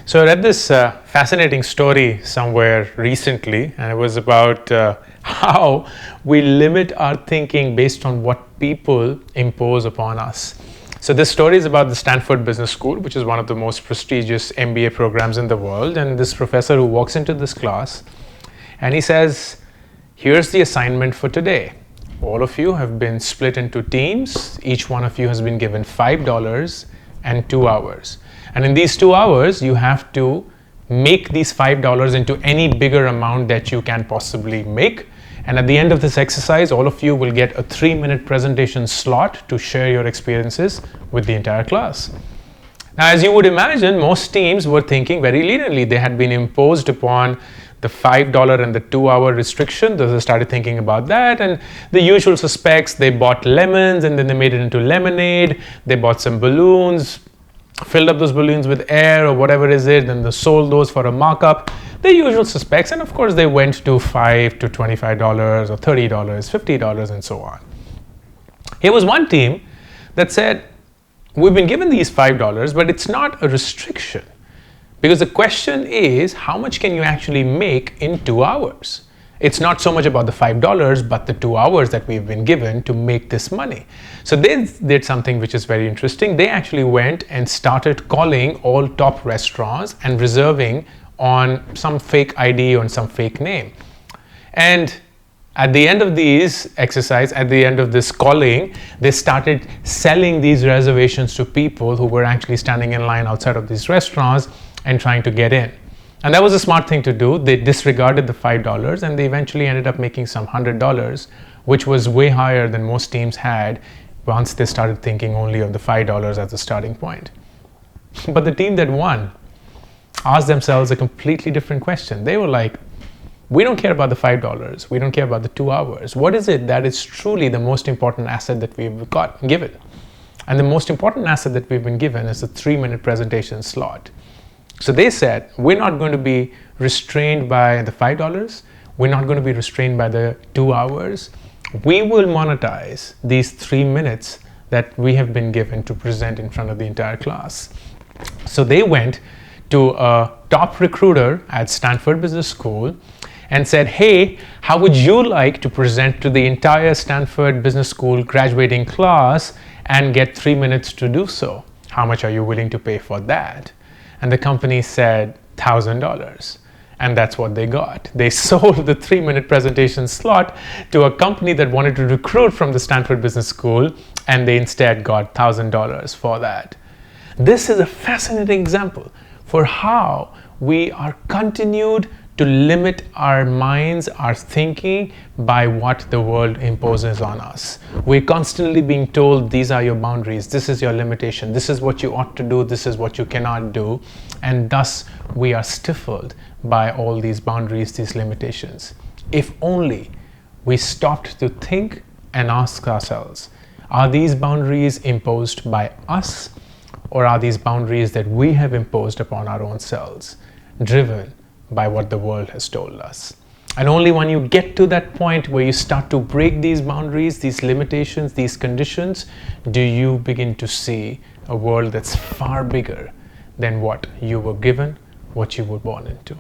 So I read this fascinating story somewhere recently, and it was about how we limit our thinking based on what people impose upon us. So this story is about the Stanford Business School, which is one of the most prestigious MBA programs in the world. And this professor who walks into this class and he says, here's the assignment for today. All of you have been split into teams. Each one of you has been given $5 and 2 hours. And in these 2 hours, you have to make these $5 into any bigger amount that you can possibly make. And at the end of this exercise, all of you will get a 3-minute presentation slot to share your experiences with the entire class. Now, as you would imagine, most teams were thinking very linearly. They had been imposed upon the $5 and the 2-hour restriction. They started thinking about that, and the usual suspects, they bought lemons and then they made it into lemonade. They bought some balloons, filled up those balloons with air or whatever is it, then they sold those for a markup. The usual suspects, and of course they went to $5 to $25 or $30, $50 and so on. Here was one team that said, we've been given these $5, but it's not a restriction. Because the question is, how much can you actually make in 2 hours? It's not so much about the $5, but the 2 hours that we've been given to make this money. So they did something which is very interesting. They actually went and started calling all top restaurants and reserving on some fake ID or some fake name. And at the end of these exercise, at the end of this calling, they started selling these reservations to people who were actually standing in line outside of these restaurants and trying to get in. And that was a smart thing to do. They disregarded the $5 and they eventually ended up making some $100, which was way higher than most teams had once they started thinking only of the $5 as the starting point. But the team that won asked themselves a completely different question. They were like, we don't care about the $5. We don't care about the 2 hours. What is it that is truly the most important asset that we've got given? And the most important asset that we've been given is a 3-minute presentation slot. So they said, we're not going to be restrained by the $5. We're not going to be restrained by the 2 hours. We will monetize these 3 minutes that we have been given to present in front of the entire class. So they went to a top recruiter at Stanford Business School and said, hey, how would you like to present to the entire Stanford Business School graduating class and get 3 minutes to do so? How much are you willing to pay for that? And the company said $1,000. And that's what they got. They sold the 3-minute presentation slot to a company that wanted to recruit from the Stanford Business School, and they instead got $1,000 for that. This is a fascinating example for how we are continued to limit our minds, our thinking by what the world imposes on us. We're constantly being told these are your boundaries, this is your limitation, this is what you ought to do, this is what you cannot do, and thus we are stifled by all these boundaries, these limitations. If only we stopped to think and ask ourselves, are these boundaries imposed by us, or are these boundaries that we have imposed upon our own selves, driven by what the world has told us? And only when you get to that point where you start to break these boundaries, these limitations, these conditions, do you begin to see a world that's far bigger than what you were given, what you were born into.